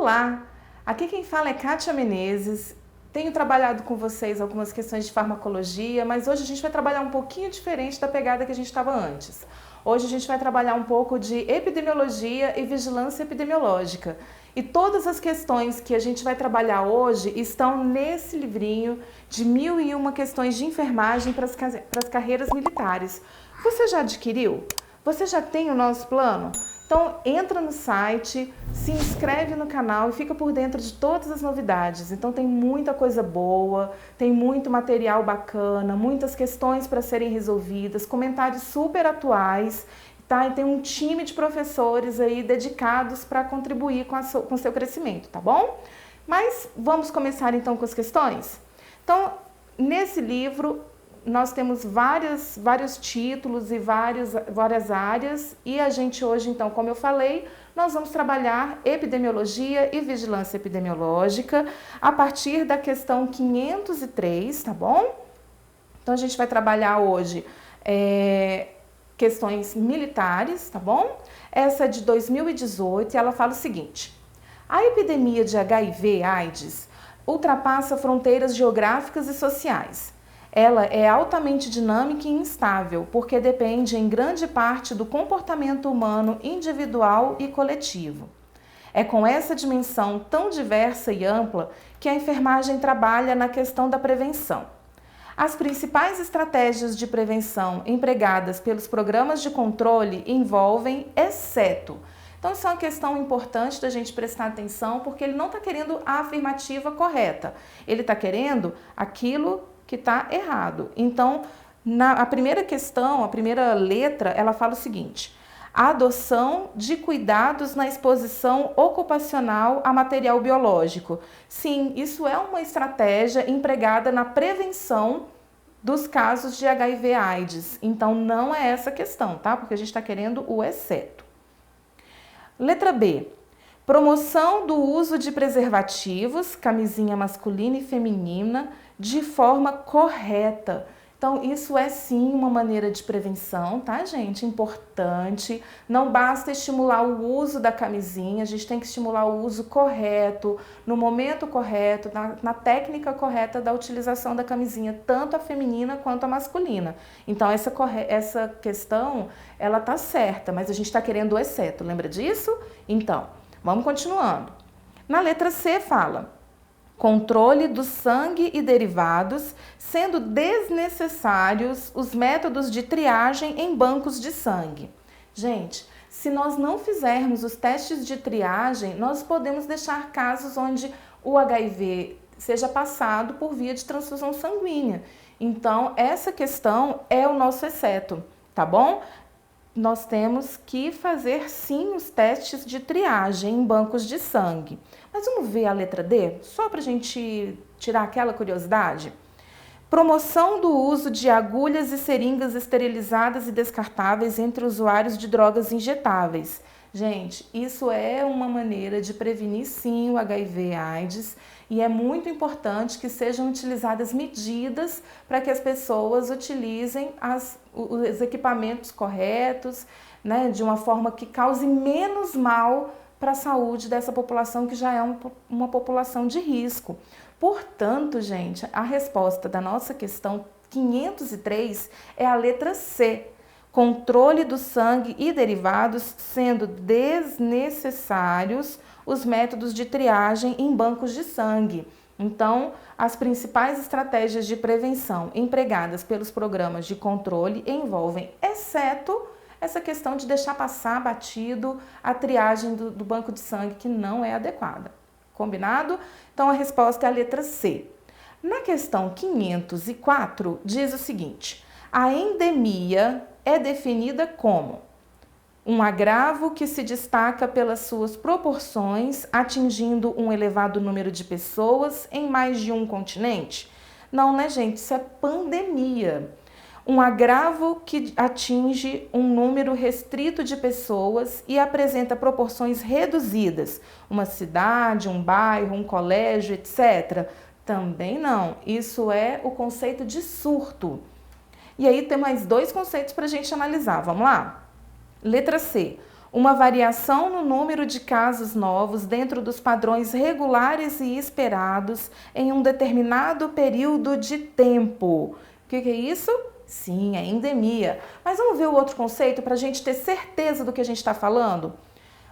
Olá, aqui quem fala é Kátia Menezes. Tenho trabalhado com vocês algumas questões de farmacologia, mas hoje a gente vai trabalhar um pouquinho diferente da pegada que a gente estava antes. Hoje a gente vai trabalhar um pouco de epidemiologia e vigilância epidemiológica. E todas as questões que a gente vai trabalhar hoje estão nesse livrinho de 1001 questões de enfermagem para as carreiras militares. Você já adquiriu? Você já tem o nosso plano? Então entra no site, se inscreve no canal e fica por dentro de todas as novidades. Então tem muita coisa boa, tem muito material bacana, muitas questões para serem resolvidas, comentários super atuais, tá? E tem um time de professores aí dedicados para contribuir com o seu crescimento, tá bom? Mas vamos começar então com as questões? Então, nesse livro nós temos vários títulos e várias áreas e a gente hoje, então, como eu falei, nós vamos trabalhar epidemiologia e vigilância epidemiológica a partir da questão 503, tá bom? Então, a gente vai trabalhar hoje questões militares, tá bom? Essa é de 2018 e ela fala o seguinte: a epidemia de HIV/AIDS ultrapassa fronteiras geográficas e sociais. Ela é altamente dinâmica e instável, porque depende em grande parte do comportamento humano individual e coletivo. É com essa dimensão tão diversa e ampla que a enfermagem trabalha na questão da prevenção. As principais estratégias de prevenção empregadas pelos programas de controle envolvem exceto. Então, isso é uma questão importante da gente prestar atenção, porque ele não está querendo a afirmativa correta. Ele está querendo aquilo que está errado. Então, a primeira questão, a primeira letra, ela fala o seguinte: a adoção de cuidados na exposição ocupacional a material biológico. Sim, isso é uma estratégia empregada na prevenção dos casos de HIV/AIDS. Então, não é essa questão, tá? Porque a gente está querendo o exceto. Letra B. Promoção do uso de preservativos, camisinha masculina e feminina, de forma correta. Então, isso é sim uma maneira de prevenção, tá, gente? Importante. Não basta estimular o uso da camisinha, a gente tem que estimular o uso correto, no momento correto, na técnica correta da utilização da camisinha, tanto a feminina quanto a masculina. Então, essa questão, ela tá certa, mas a gente está querendo o exceto, lembra disso? Então, vamos continuando. Na letra C fala: controle do sangue e derivados, sendo desnecessários os métodos de triagem em bancos de sangue. Gente, se nós não fizermos os testes de triagem, nós podemos deixar casos onde o HIV seja passado por via de transfusão sanguínea. Então, essa questão é o nosso exceto, tá bom? Nós temos que fazer sim os testes de triagem em bancos de sangue. Mas vamos ver a letra D, só para a gente tirar aquela curiosidade? Promoção do uso de agulhas e seringas esterilizadas e descartáveis entre usuários de drogas injetáveis. Gente, isso é uma maneira de prevenir sim o HIV/AIDS e é muito importante que sejam utilizadas medidas para que as pessoas utilizem os equipamentos corretos, né, de uma forma que cause menos mal para a saúde dessa população, que já é uma população de risco. Portanto, gente, a resposta da nossa questão 503 é a letra C. Controle do sangue e derivados, sendo desnecessários os métodos de triagem em bancos de sangue. Então, as principais estratégias de prevenção empregadas pelos programas de controle envolvem, exceto essa questão de deixar passar batido a triagem do banco de sangue, que não é adequada. Combinado? Então, a resposta é a letra C. Na questão 504, diz o seguinte: a endemia é definida como um agravo que se destaca pelas suas proporções, atingindo um elevado número de pessoas em mais de um continente? Não, né, gente? Isso é pandemia. Um agravo que atinge um número restrito de pessoas e apresenta proporções reduzidas. Uma cidade, um bairro, um colégio, etc. Também não. Isso é o conceito de surto. E aí tem mais dois conceitos para a gente analisar. Vamos lá? Letra C. uma variação no número de casos novos dentro dos padrões regulares e esperados em um determinado período de tempo. O que é isso? Sim, é endemia. Mas vamos ver o outro conceito para a gente ter certeza do que a gente está falando?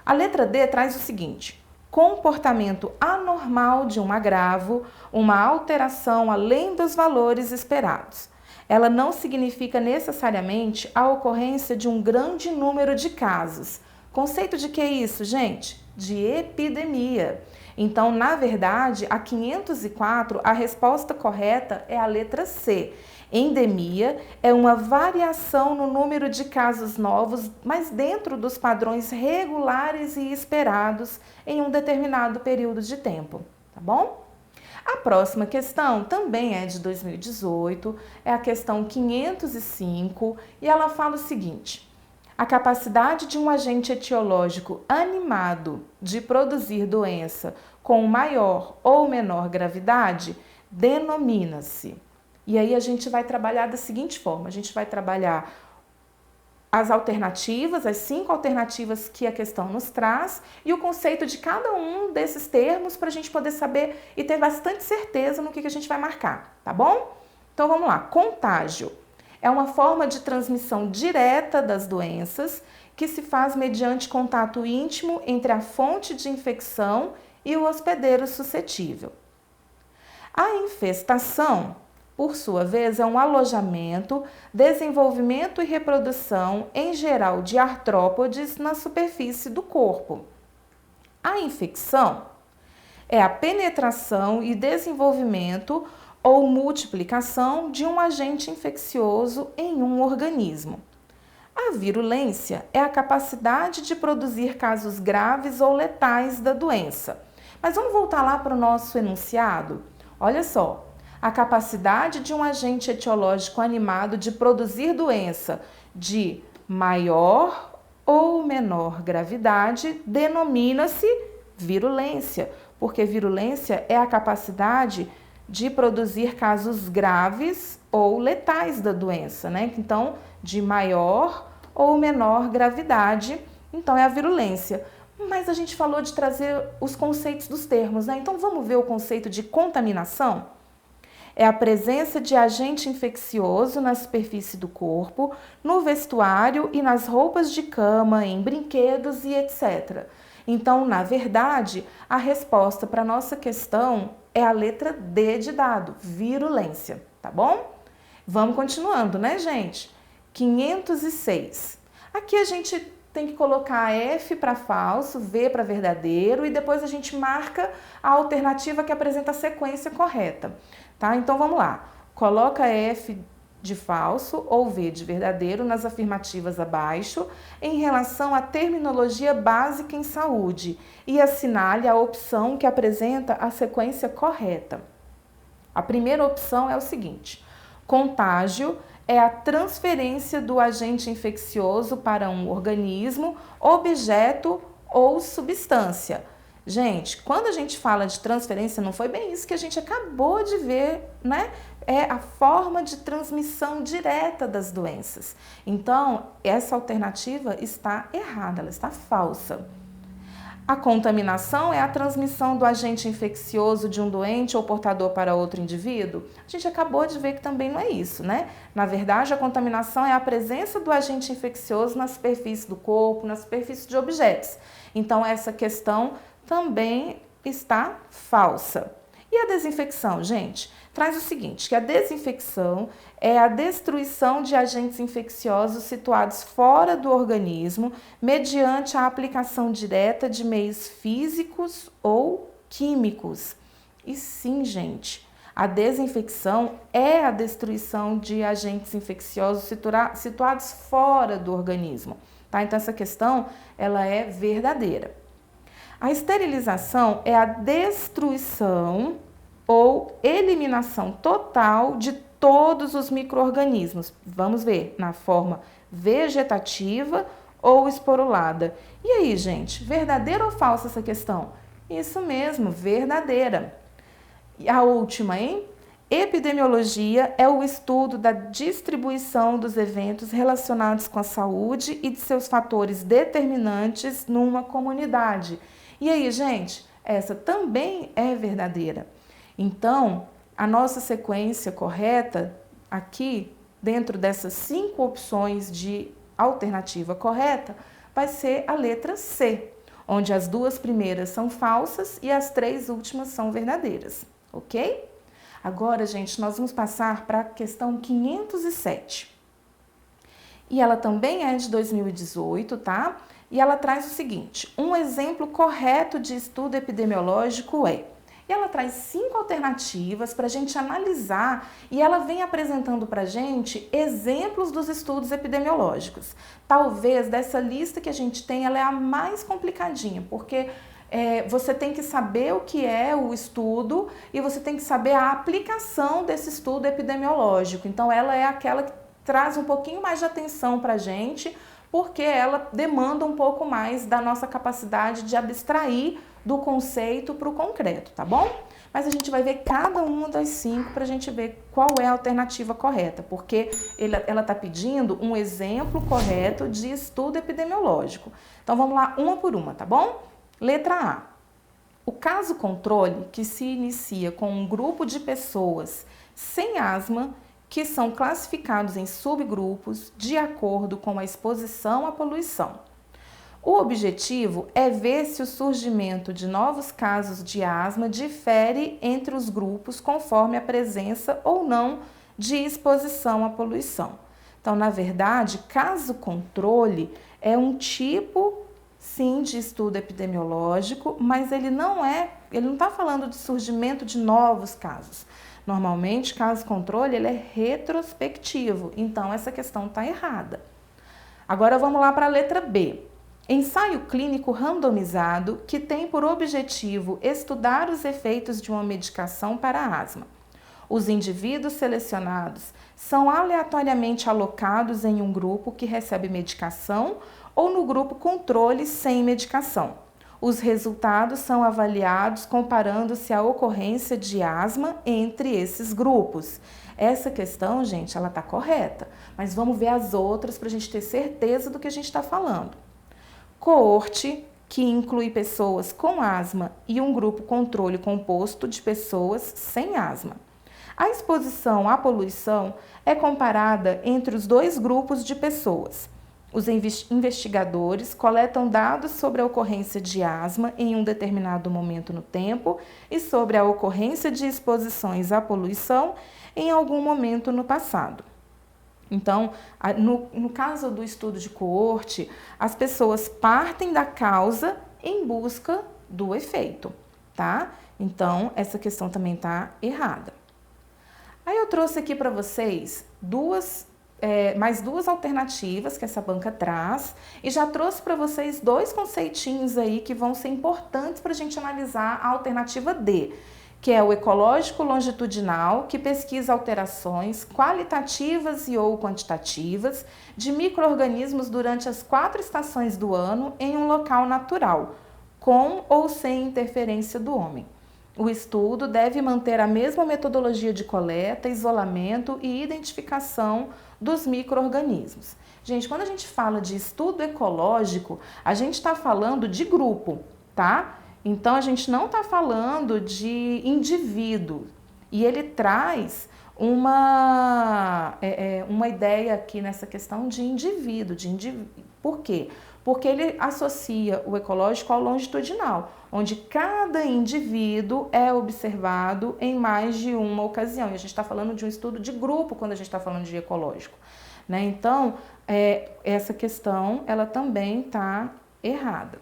A letra D traz o seguinte: comportamento anormal de um agravo, uma alteração além dos valores esperados. Ela não significa necessariamente a ocorrência de um grande número de casos. Conceito de que é isso, gente? De epidemia. Então, na verdade, a 504, a resposta correta é a letra C. Endemia é uma variação no número de casos novos, mas dentro dos padrões regulares e esperados em um determinado período de tempo, tá bom? A próxima questão também é de 2018, é a questão 505, e ela fala o seguinte: a capacidade de um agente etiológico animado de produzir doença com maior ou menor gravidade denomina-se. E aí a gente vai trabalhar da seguinte forma: a gente vai trabalhar as alternativas, as 5 alternativas que a questão nos traz e o conceito de cada um desses termos para a gente poder saber e ter bastante certeza no que a gente vai marcar, tá bom? Então vamos lá. Contágio é uma forma de transmissão direta das doenças que se faz mediante contato íntimo entre a fonte de infecção e o hospedeiro suscetível. A infestação, por sua vez, é um alojamento, desenvolvimento e reprodução, em geral, de artrópodes na superfície do corpo. A infecção é a penetração e desenvolvimento ou multiplicação de um agente infeccioso em um organismo. A virulência é a capacidade de produzir casos graves ou letais da doença. Mas vamos voltar lá para o nosso enunciado? Olha só. A capacidade de um agente etiológico animado de produzir doença de maior ou menor gravidade denomina-se virulência, porque virulência é a capacidade de produzir casos graves ou letais da doença, né? Então, de maior ou menor gravidade, então é a virulência. Mas a gente falou de trazer os conceitos dos termos, né? Então, vamos ver o conceito de contaminação? É a presença de agente infeccioso na superfície do corpo, no vestuário e nas roupas de cama, em brinquedos e etc. Então, na verdade, a resposta para a nossa questão é a letra D de dado, virulência, tá bom? Vamos continuando, né, gente? 506. Aqui a gente tem que colocar F para falso, V para verdadeiro e depois a gente marca a alternativa que apresenta a sequência correta. Tá? Então vamos lá. Coloca F de falso ou V de verdadeiro nas afirmativas abaixo em relação à terminologia básica em saúde e assinale a opção que apresenta a sequência correta. A primeira opção é o seguinte: contágio é a transferência do agente infeccioso para um organismo, objeto ou substância. Gente, quando a gente fala de transferência, não foi bem isso que a gente acabou de ver, né? É a forma de transmissão direta das doenças. Então, essa alternativa está errada, ela está falsa. A contaminação é a transmissão do agente infeccioso de um doente ou portador para outro indivíduo? A gente acabou de ver que também não é isso, né? Na verdade, a contaminação é a presença do agente infeccioso na superfície do corpo, na superfície de objetos. Então, essa questão também está falsa. E a desinfecção, gente? Traz o seguinte, que a desinfecção é a destruição de agentes infecciosos situados fora do organismo mediante a aplicação direta de meios físicos ou químicos. E sim, gente, a desinfecção é a destruição de agentes infecciosos situados fora do organismo, tá? Então, essa questão, ela é verdadeira. A esterilização é a destruição ou eliminação total de todos os micro-organismos. Vamos ver, na forma vegetativa ou esporulada. E aí, gente, verdadeira ou falsa essa questão? Isso mesmo, verdadeira. E a última, hein? Epidemiologia é o estudo da distribuição dos eventos relacionados com a saúde e de seus fatores determinantes numa comunidade. E aí, gente, essa também é verdadeira. Então, a nossa sequência correta aqui, dentro dessas 5 opções de alternativa correta, vai ser a letra C, onde as 2 primeiras são falsas e as 3 últimas são verdadeiras, ok? Agora, gente, nós vamos passar para a questão 507. E ela também é de 2018, tá? E ela traz o seguinte: um exemplo correto de estudo epidemiológico é. E ela traz 5 alternativas para a gente analisar e ela vem apresentando para a gente exemplos dos estudos epidemiológicos. Talvez dessa lista que a gente tem, ela é a mais complicadinha, porque você tem que saber o que é o estudo e você tem que saber a aplicação desse estudo epidemiológico. Então, ela é aquela que traz um pouquinho mais de atenção para a gente, porque ela demanda um pouco mais da nossa capacidade de abstrair do conceito para o concreto, tá bom? Mas a gente vai ver cada uma das 5 para a gente ver qual é a alternativa correta, porque ela está pedindo um exemplo correto de estudo epidemiológico. Então, vamos lá, uma por uma, tá bom? Letra A. O caso controle, que se inicia com um grupo de pessoas sem asma, que são classificados em subgrupos de acordo com a exposição à poluição. O objetivo é ver se o surgimento de novos casos de asma difere entre os grupos conforme a presença ou não de exposição à poluição. Então, na verdade, caso controle é um tipo sim de estudo epidemiológico, mas ele não está falando de surgimento de novos casos. Normalmente, caso controle, ele é retrospectivo, então essa questão está errada. Agora vamos lá para a letra B. Ensaio clínico randomizado que tem por objetivo estudar os efeitos de uma medicação para a asma. Os indivíduos selecionados são aleatoriamente alocados em um grupo que recebe medicação ou no grupo controle sem medicação. Os resultados são avaliados comparando-se a ocorrência de asma entre esses grupos. Essa questão, gente, ela está correta, mas vamos ver as outras para a gente ter certeza do que a gente está falando. Coorte, que inclui pessoas com asma e um grupo controle composto de pessoas sem asma. A exposição à poluição é comparada entre os 2 grupos de pessoas. Os investigadores coletam dados sobre a ocorrência de asma em um determinado momento no tempo e sobre a ocorrência de exposições à poluição em algum momento no passado. Então, no caso do estudo de coorte, as pessoas partem da causa em busca do efeito, tá? Então, essa questão também está errada. Aí eu trouxe aqui para vocês mais 2 alternativas que essa banca traz e já trouxe para vocês 2 conceitinhos aí que vão ser importantes para a gente analisar a alternativa D, que é o ecológico longitudinal, que pesquisa alterações qualitativas e ou quantitativas de micro-organismos durante as 4 estações do ano em um local natural, com ou sem interferência do homem. O estudo deve manter a mesma metodologia de coleta, isolamento e identificação dos micro-organismos. Gente, quando a gente fala de estudo ecológico, a gente está falando de grupo, tá? Então, a gente não está falando de indivíduo. E ele traz uma ideia aqui nessa questão de indivíduo. Por quê? Porque ele associa o ecológico ao longitudinal, onde cada indivíduo é observado em mais de uma ocasião. E a gente está falando de um estudo de grupo quando a gente está falando de ecológico, né? Então, essa questão, ela também está errada.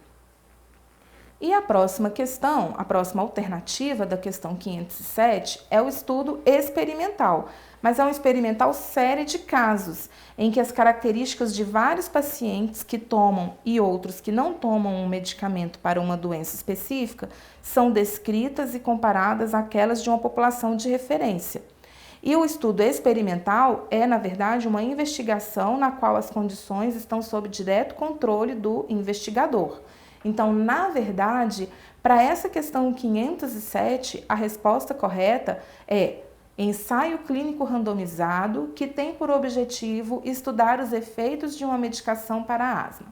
E a próxima questão, a próxima alternativa da questão 507 é o estudo experimental, mas é um experimental série de casos, em que as características de vários pacientes que tomam e outros que não tomam um medicamento para uma doença específica são descritas e comparadas àquelas de uma população de referência. E o estudo experimental é, na verdade, uma investigação na qual as condições estão sob direto controle do investigador. Então, na verdade, para essa questão 507, a resposta correta é Ensaio clínico randomizado que tem por objetivo estudar os efeitos de uma medicação para asma.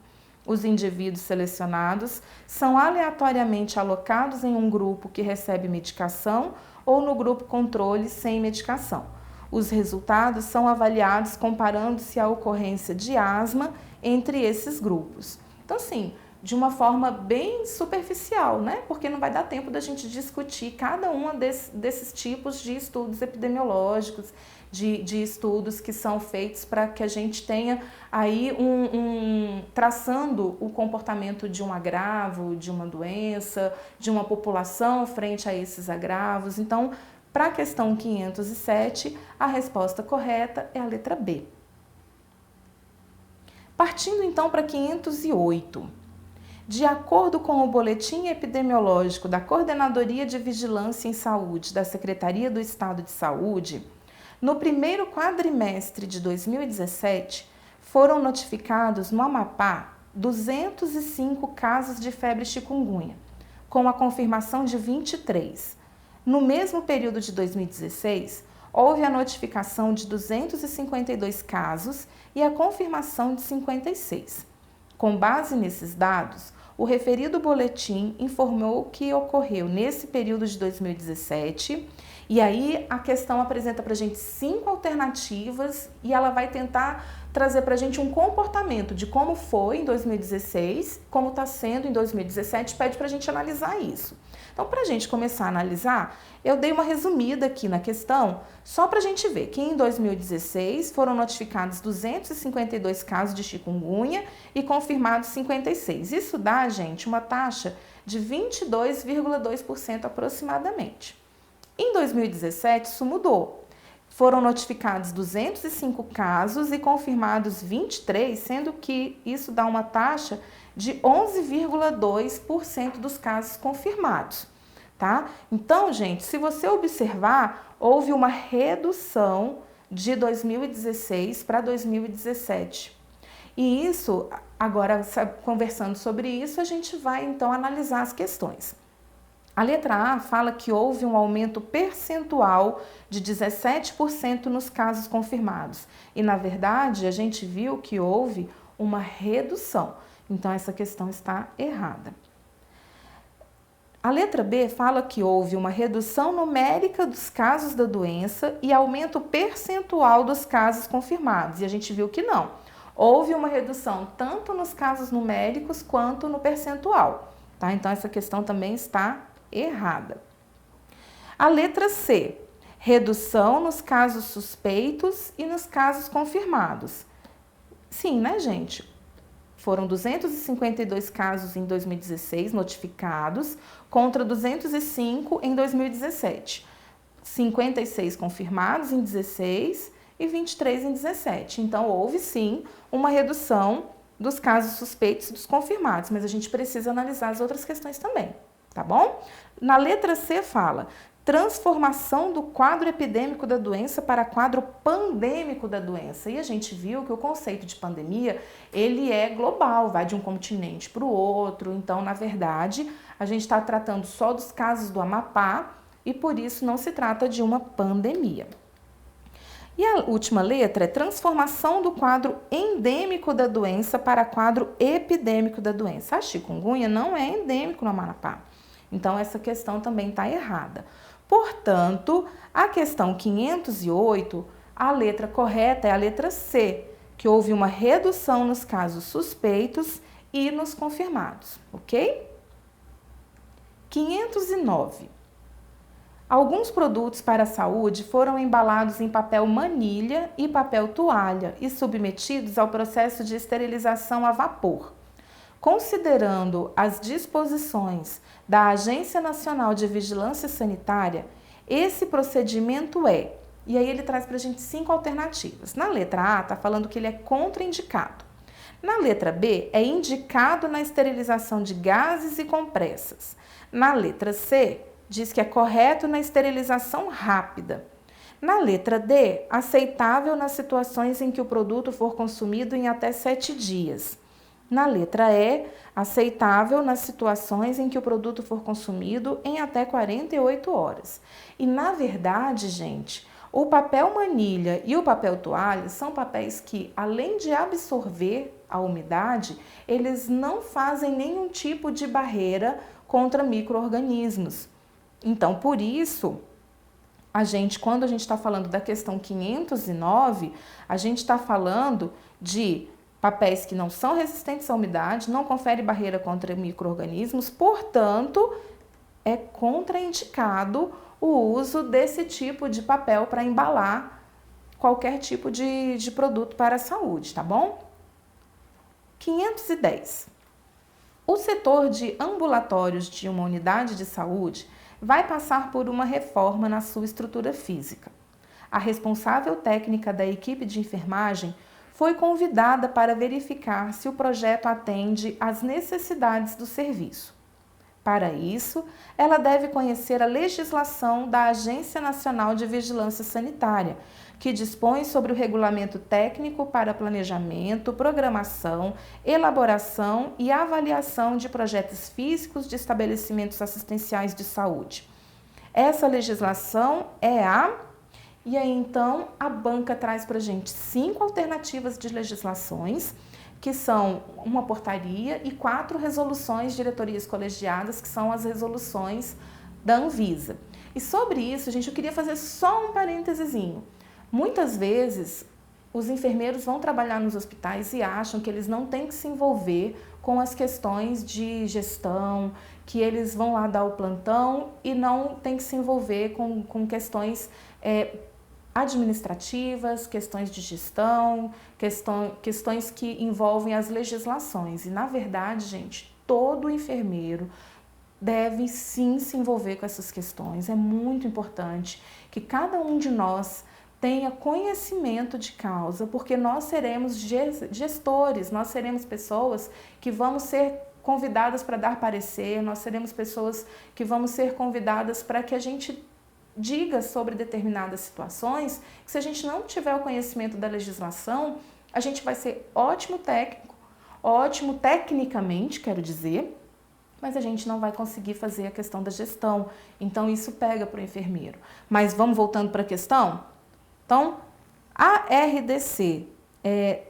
Os indivíduos selecionados são aleatoriamente alocados em um grupo que recebe medicação ou no grupo controle sem medicação. Os resultados são avaliados comparando-se a ocorrência de asma entre esses grupos. Então, assim, de uma forma bem superficial, né? Porque não vai dar tempo da gente discutir cada um desses tipos de estudos epidemiológicos, de estudos que são feitos para que a gente tenha aí traçando o comportamento de um agravo, de uma doença, de uma população frente a esses agravos. Então, para a questão 507, a resposta correta é a letra B. Partindo então para 508. De acordo com o boletim epidemiológico da Coordenadoria de Vigilância em Saúde da Secretaria do Estado de Saúde, no primeiro quadrimestre de 2017, foram notificados no Amapá 205 casos de febre chikungunya, com a confirmação de 23. No mesmo período de 2016, houve a notificação de 252 casos e a confirmação de 56. Com base nesses dados, o referido boletim informou que ocorreu nesse período de 2017, e aí a questão apresenta para a gente 5 alternativas e ela vai tentar trazer para a gente um comportamento de como foi em 2016, como está sendo em 2017, pede para a gente analisar isso. Então, para a gente começar a analisar, eu dei uma resumida aqui na questão, só para a gente ver que em 2016 foram notificados 252 casos de chikungunya e confirmados 56. Isso dá, gente, uma taxa de 22,2% aproximadamente. Em 2017, isso mudou. Foram notificados 205 casos e confirmados 23, sendo que isso dá uma taxa de 11,2% dos casos confirmados, tá? Então, gente, se você observar, houve uma redução de 2016 para 2017. E isso, agora conversando sobre isso, a gente vai então analisar as questões. A letra A fala que houve um aumento percentual de 17% nos casos confirmados. E, na verdade, a gente viu que houve uma redução. Então, essa questão está errada. A letra B fala que houve uma redução numérica dos casos da doença e aumento percentual dos casos confirmados. E a gente viu que não. Houve uma redução tanto nos casos numéricos quanto no percentual. Tá? Então, essa questão também está errada. A letra C, redução nos casos suspeitos e nos casos confirmados. Sim, né, gente? Foram 252 casos em 2016 notificados contra 205 em 2017. 56 confirmados em 16 e 23 em 17. Então, houve sim uma redução dos casos suspeitos e dos confirmados, mas a gente precisa analisar as outras questões também. Tá bom? Na letra C fala transformação do quadro epidêmico da doença para quadro pandêmico da doença. E a gente viu que o conceito de pandemia, ele é global, vai de um continente para o outro. Então, na verdade, a gente está tratando só dos casos do Amapá e por isso não se trata de uma pandemia. E a última letra é transformação do quadro endêmico da doença para quadro epidêmico da doença. A chikungunya não é endêmico no Amapá. Então, essa questão também está errada. Portanto, a questão 508, a letra correta é a letra C, que houve uma redução nos casos suspeitos e nos confirmados, ok? 509. Alguns produtos para a saúde foram embalados em papel manilha e papel toalha e submetidos ao processo de esterilização a vapor. Considerando as disposições da Agência Nacional de Vigilância Sanitária, esse procedimento é... E aí ele traz para a gente 5 alternativas. Na letra A, está falando que ele é contraindicado. Na letra B, é indicado na esterilização de gases e compressas. Na letra C, diz que é correto na esterilização rápida. Na letra D, aceitável nas situações em que o produto for consumido em até 7 dias. Na letra E, aceitável nas situações em que o produto for consumido em até 48 horas. E, na verdade, gente, O papel manilha e o papel toalha são papéis que, além de absorver a umidade, eles não fazem nenhum tipo de barreira contra micro-organismos. Então, por isso, quando a gente está falando da questão 509, a gente está falando de papéis que não são resistentes à umidade, não conferem barreira contra micro-organismos, portanto, é contraindicado o uso desse tipo de papel para embalar qualquer tipo de produto para a saúde, tá bom? 510. O setor de ambulatórios de uma unidade de saúde vai passar por uma reforma na sua estrutura física. A responsável técnica da equipe de enfermagem foi convidada para verificar se o projeto atende às necessidades do serviço. Para isso, ela deve conhecer a legislação da Agência Nacional de Vigilância Sanitária, que dispõe sobre o regulamento técnico para planejamento, programação, elaboração e avaliação de projetos físicos de estabelecimentos assistenciais de saúde. Essa legislação é E aí, então, a banca traz para a gente 5 alternativas de legislações, que são uma portaria e 4 resoluções de diretorias colegiadas, que são as resoluções da Anvisa. E sobre isso, gente, eu queria fazer só um parêntesezinho. Muitas vezes, os enfermeiros vão trabalhar nos hospitais e acham que eles não têm que se envolver com as questões de gestão, que eles vão lá dar o plantão e não tem que se envolver com questões administrativas, questões de gestão, questões que envolvem as legislações. E, na verdade, gente, todo enfermeiro deve sim se envolver com essas questões. É muito importante que cada um de nós tenha conhecimento de causa, porque nós seremos gestores, nós seremos pessoas que vamos ser convidadas para dar parecer, nós seremos pessoas que vamos ser convidadas para que a gente diga sobre determinadas situações, que se a gente não tiver o conhecimento da legislação, a gente vai ser ótimo técnico, ótimo tecnicamente, quero dizer, mas a gente não vai conseguir fazer a questão da gestão. Então, isso pega para o enfermeiro. Mas vamos voltando para a questão? Então, a RDC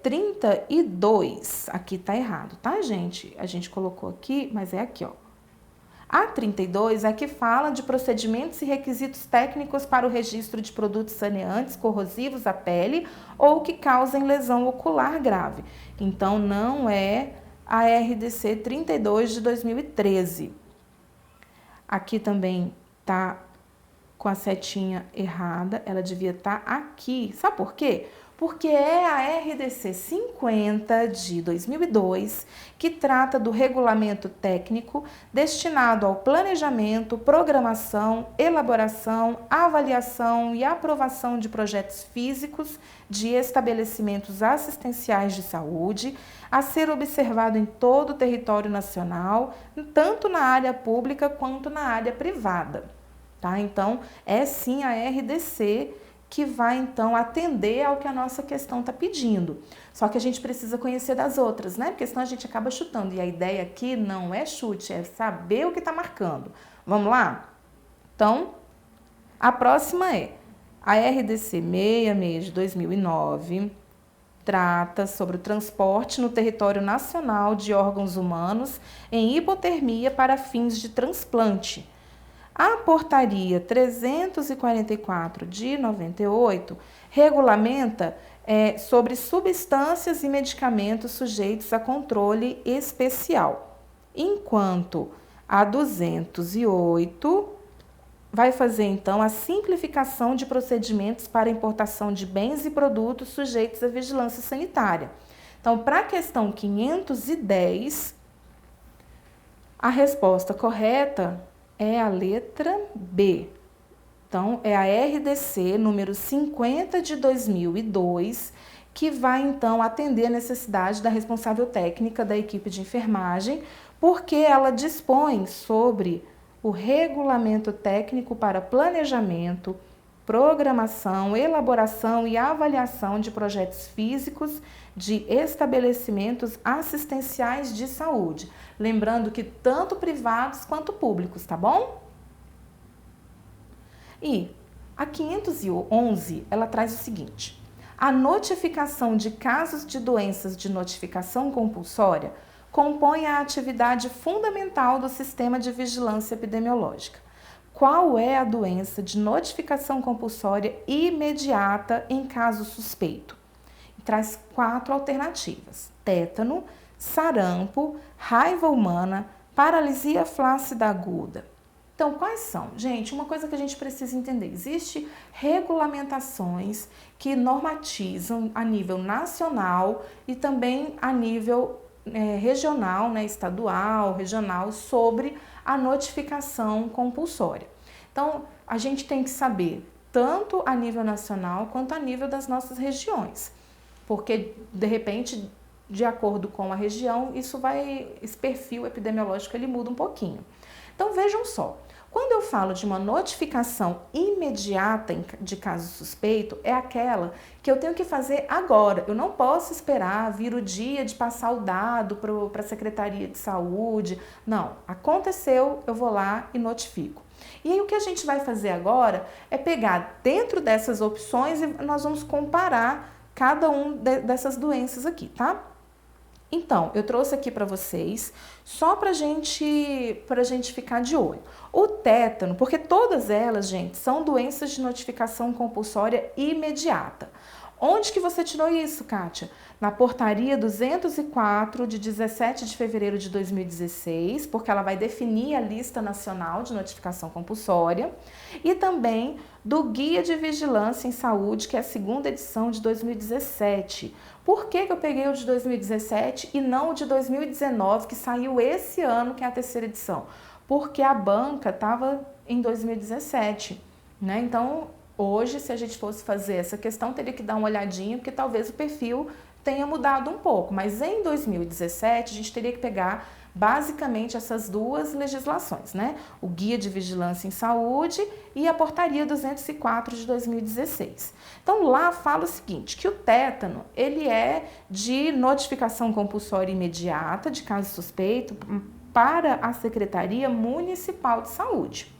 32, aqui tá errado, tá, gente? A gente colocou aqui, mas é aqui, ó. A 32 é que fala de procedimentos e requisitos técnicos para o registro de produtos saneantes corrosivos à pele ou que causem lesão ocular grave. Então, não é a RDC 32 de 2013. Aqui também tá com a setinha errada, ela devia estar aqui. Sabe por quê? Porque é a RDC 50 de 2002 que trata do regulamento técnico destinado ao planejamento, programação, elaboração, avaliação e aprovação de projetos físicos de estabelecimentos assistenciais de saúde, a ser observado em todo o território nacional, tanto na área pública quanto na área privada. Tá? Então, é sim a RDC que vai, então, atender ao que a nossa questão está pedindo. Só que a gente precisa conhecer das outras, né? Porque senão a gente acaba chutando. E a ideia aqui não é chute, é saber o que está marcando. Vamos lá? Então, a próxima é a RDC 66 de 2009, trata sobre o transporte no território nacional de órgãos humanos em hipotermia para fins de transplante. A portaria 344 de 98 regulamenta sobre substâncias e medicamentos sujeitos a controle especial, enquanto a 208 vai fazer, então, a simplificação de procedimentos para importação de bens e produtos sujeitos à vigilância sanitária. Então, para a questão 510, a resposta correta é a letra B. Então, é a RDC número 50 de 2002, que vai, então, atender a necessidade da responsável técnica da equipe de enfermagem, porque ela dispõe sobre o regulamento técnico para planejamento, programação, elaboração e avaliação de projetos físicos de estabelecimentos assistenciais de saúde. Lembrando que tanto privados quanto públicos, tá bom? E A 511, ela traz o seguinte: a notificação de casos de doenças de notificação compulsória compõe a atividade fundamental do sistema de vigilância epidemiológica. Qual é a doença de notificação compulsória imediata em caso suspeito? Traz 4 alternativas: tétano, sarampo, raiva humana, paralisia flácida aguda. Então, quais são? Gente, uma coisa que a gente precisa entender: existe regulamentações que normatizam a nível nacional e também a nível regional, né, estadual, regional, sobre a notificação compulsória. Então, a gente tem que saber tanto a nível nacional quanto a nível das nossas regiões, porque, de repente, de acordo com a região, esse perfil epidemiológico ele muda um pouquinho. Então, vejam só, quando eu falo de uma notificação imediata de caso suspeito, é aquela que eu tenho que fazer agora. Eu não posso esperar vir o dia de passar o dado para a Secretaria de Saúde. Não, aconteceu, eu vou lá e notifico. E aí o que a gente vai fazer agora é pegar dentro dessas opções e nós vamos comparar cada dessas doenças aqui, tá? Então, eu trouxe aqui para vocês, só pra gente ficar de olho. O tétano, porque todas elas, gente, são doenças de notificação compulsória imediata. Onde que você tirou isso, Kátia? Na portaria 204 de 17 de fevereiro de 2016, porque ela vai definir a lista nacional de notificação compulsória, e também do Guia de Vigilância em Saúde, que é a 2ª edição de 2017. Por que eu peguei o de 2017 e não o de 2019, que saiu esse ano, que é a 3ª edição? Porque a banca estava em 2017, né? Então, hoje, se a gente fosse fazer essa questão, teria que dar uma olhadinha, porque talvez o perfil tenha mudado um pouco. Mas em 2017, a gente teria que pegar basicamente essas 2 legislações, né? O Guia de Vigilância em Saúde e a Portaria 204 de 2016. Então, lá fala o seguinte, que o tétano, ele é de notificação compulsória imediata de caso suspeito para a Secretaria Municipal de Saúde.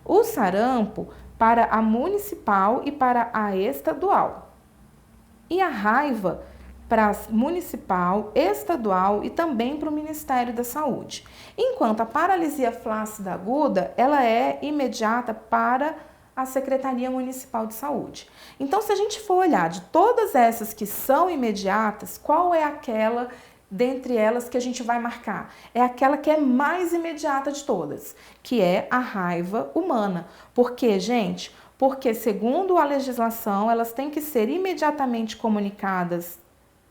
O sarampo para a municipal e para a estadual. E a raiva para a municipal, estadual e também para o Ministério da Saúde. Enquanto a paralisia flácida aguda, ela é imediata para a Secretaria Municipal de Saúde. Então, se a gente for olhar de todas essas que são imediatas, qual é aquela dentre elas que a gente vai marcar? É aquela que é mais imediata de todas, que é a raiva humana. Por quê, gente? Porque, segundo a legislação, elas têm que ser imediatamente comunicadas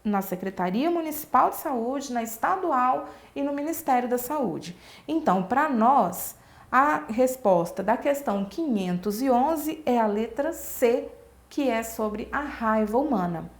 na Secretaria Municipal de Saúde, na estadual e no Ministério da Saúde. Então, para nós, a resposta da questão 511 é a letra C, que é sobre a raiva humana.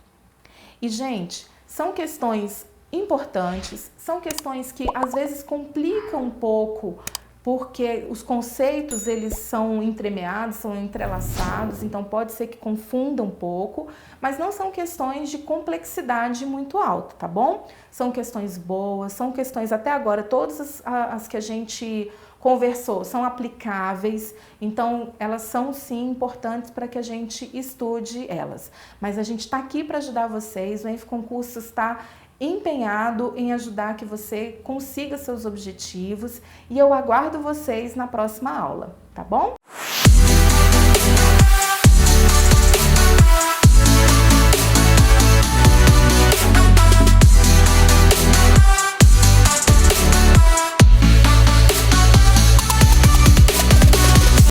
E, gente, são questões importantes, são questões que às vezes complicam um pouco, porque os conceitos eles são entremeados, são entrelaçados, então pode ser que confunda um pouco, mas não são questões de complexidade muito alta, tá bom? São questões boas, são questões até agora, todas as que a gente conversou são aplicáveis, então elas são sim importantes para que a gente estude elas. Mas a gente está aqui para ajudar vocês, o ENF-Concursos está empenhado em ajudar que você consiga seus objetivos e eu aguardo vocês na próxima aula, tá bom?